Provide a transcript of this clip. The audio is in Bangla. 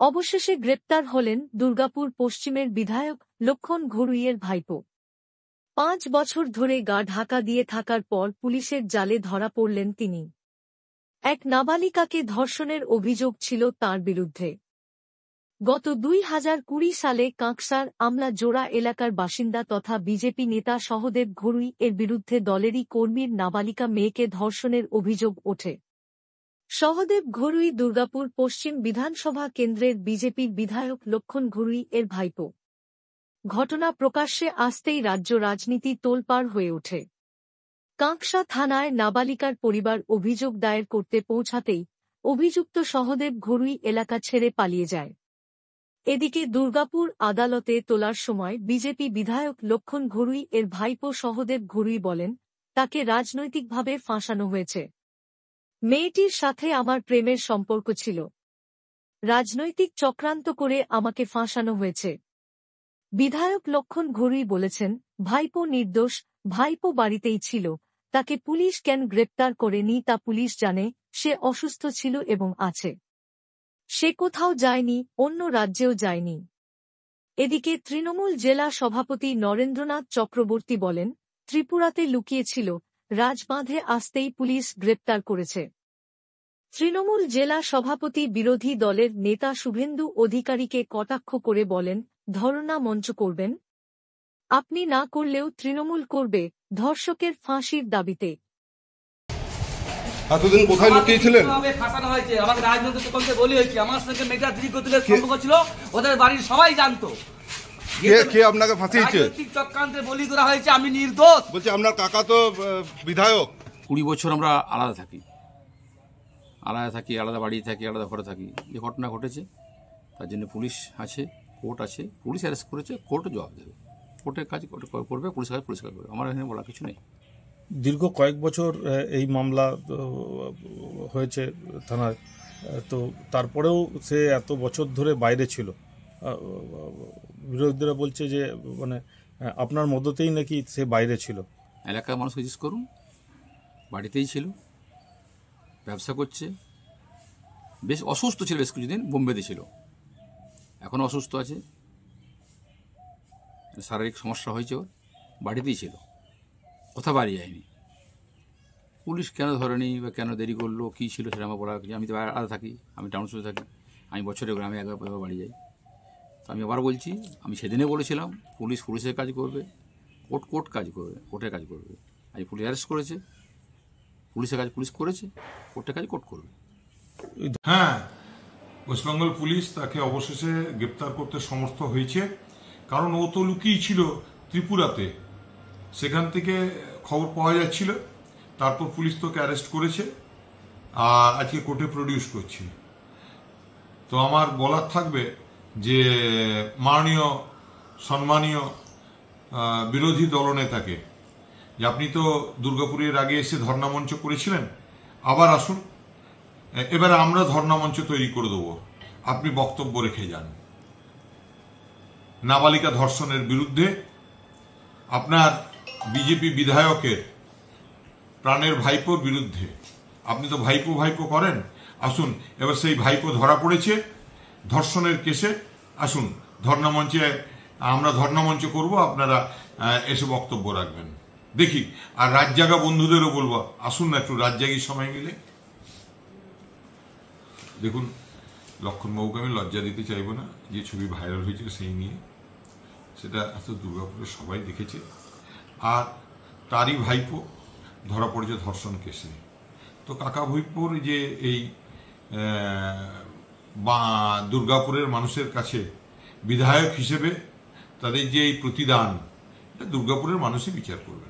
অবশেষে গ্রেপ্তার হলেন দুর্গাপুর পশ্চিমের বিধায়ক লক্ষণ ঘড়ুইয়ের ভাইপো। ৫ বছর ধরে গা ঢাকা দিয়ে থাকার পর পুলিশের জালে ধরা পড়লেন তিনি। এক নাবালিকাকে ধর্ষণের অভিযোগ ছিল তাঁর বিরুদ্ধে। গত ২০২০ সালে কাঁকসার আমলাজোড়া এলাকার বাসিন্দা তথা বিজেপি নেতা সহদেব ঘড়ুই এর বিরুদ্ধে দলেরই কর্মীর নাবালিকা মেয়েকে ধর্ষণের অভিযোগ ওঠে। সহদেব ঘড়ুই দুর্গাপুর পশ্চিম বিধানসভা কেন্দ্রের বিজেপির বিধায়ক লক্ষণ ঘড়ুই এর ভাইপো। ঘটনা প্রকাশ্যে আসতেই রাজ্য রাজনীতি তোলপাড় হয়ে ওঠে। কাঁকসা থানায় নাবালিকার পরিবার অভিযোগ দায়ের করতে পৌঁছাতেই অভিযুক্ত সহদেব ঘড়ুই এলাকা ছেড়ে পালিয়ে যায়। এদিকে দুর্গাপুর আদালতে তোলার সময় বিজেপি বিধায়ক লক্ষণ ঘড়ুই এর ভাইপো সহদেব ঘড়ুই বলেন, তাকে রাজনৈতিকভাবে ফাঁসানো হয়েছে। মেয়েটির সাথে আমার প্রেমের সম্পর্ক ছিল। রাজনৈতিক চক্রান্ত করে আমাকে ফাঁসানো হয়েছে। বিধায়ক লক্ষণ ঘড়ুই বলেছেন, ভাইপো নির্দোষ, ভাইপো বাড়িতেই ছিল, তাকে পুলিশ কেন গ্রেপ্তার করেনি তা পুলিশ জানে। সে অসুস্থ ছিল এবং আছে। সে কোথাও যায়নি, অন্য রাজ্যেও যায়নি। এদিকে তৃণমূল জেলা সভাপতি নরেন্দ্রনাথ চক্রবর্তী বলেন, ত্রিপুরাতে লুকিয়েছিল, রাজবাঁধে আসতেই পুলিশ গ্রেপ্তার করেছে। তৃণমূল জেলা সভাপতি বিরোধী দলের নেতা শুভেন্দু অধিকারীকে কটাক্ষ করে বলেন, ধর্ণা মঞ্চ করবেন? আপনি না করলেও তৃণমূল করবে, ধর্ষকের ফাঁসির দাবিতে। এতদিন কোথায় লুকিয়েছিলেন? ফাঁসানো হয়েছে, আমাকে রাজনৈতিক করতে বলি হয়েছে, আমার সঙ্গে মেয়েটা দীর্ঘদিনের সম্পর্ক ছিল, ওদের বাড়ির সবাই জানতো। কে আপনাকে ফাঁসিয়েছে? রাজনৈতিক চক্রান্তে বলি করা হয়েছে, আমি নির্দোষ। বলছি আপনার কাকা তো বিধায়ক। 20 বছর আমরা আলাদা থাকি, আলাদা বাড়ি থাকি, আলাদা ঘরে থাকি। যে ঘটনা ঘটেছে তার জন্য পুলিশ আছে, কোর্ট আছে, পুলিশ অ্যারেস্ট করেছে, কোর্টে জবাব দেবে। কোর্টের কাজ করবে, পুলিশ কাজ পুলিশ করবে। আমার এখানে বলার কিছু নেই। দীর্ঘ কয়েক বছর এই মামলা হয়েছে থানায়, তো তারপরেও সে এত বছর ধরে বাইরে ছিল। বিরোধীরা বলছে যে মানে আপনার মদতেই নাকি সে বাইরে ছিল। এলাকার মানুষকে জিজ্ঞেস করুন, বাড়িতেই ছিল, ব্যবসা করছে। বেশ অসুস্থ ছিল, বেশ কিছুদিন বোম্বেতে ছিল, এখনও অসুস্থ আছে, শারীরিক সমস্যা হয়েছে, ওর বাড়িতেই ছিল, কোথাও বাড়ি যায়নি। পুলিশ কেন ধরেনি বা কেন দেরি করলো, কী ছিল সেটা আমার বলা কিছু। আমি তো আলাদা থাকি, আমি টাউনশিপে থাকি, আমি বছরে আমি একবার বাড়ি যাই। তো আমি আবার বলছি, আমি সেদিনে বলেছিলাম পুলিশের কাজ করবে, কোর্ট কাজ করবে, কোর্টের কাজ করবে। আজ পুলিশ অ্যারেস্ট করেছে, পুলিশের কাজ পুলিশ করেছে, কোর্টের কাজ কোর্ট করবে। হ্যাঁ, ওয়েস্টবেঙ্গল পুলিশ তাকে অবশেষে গ্রেপ্তার করতে সমর্থ হয়েছে, কারণ ও তো লুকিয়ে ছিল ত্রিপুরাতে। সেখান থেকে খবর পাওয়া যাচ্ছিল, তারপর পুলিশ তোকে অ্যারেস্ট করেছে আর আজকে কোর্টে প্রডিউস করছে। তো আমার বলার থাকবে যে মাননীয় সম্মানীয় বিরোধী দলনেতাকে, যে আপনি তো দুর্গাপুরের আগে এসে ধর্ণা মঞ্চ করেছিলেন, আবার আসুন, এবারে আমরা ধর্ণা মঞ্চ তৈরি করে দেবো, আপনি বক্তব্য রেখে যান। নাবালিকা ধর্ষণের বিরুদ্ধে আপনার বিজেপি বিধায়কের প্রাণের ভাইপোর বিরুদ্ধে, আপনি তো ভাইপো করেন, আসুন এবার সেই ভাইপো ধরা পড়েছে ধর্ষণের কেসে, আসুন ধর্ণা মঞ্চে, আমরা ধর্ণা মঞ্চ করব, আপনারা এসে বক্তব্য রাখবেন, দেখি। আর রাত জাগা বন্ধুদেরও বলবো, আসুন না একটু রাত জাগির সময় মিলে। দেখুন, লক্ষণবাবুকে আমি লজ্জা দিতে চাইব না, যে ছবি ভাইরাল হয়েছে সেই নিয়ে, সেটা এত দুর্গাপুরে সবাই দেখেছে। আর তারই ভাইপো ধরা পড়েছে ধর্ষণ কেসে। তো কাকা ভাইপোর যে এই দুর্গাপুরের মানুষের কাছে বিধায়ক হিসেবে তাদের যে এই প্রতিদান, এটা দুর্গাপুরের মানুষই বিচার করবে।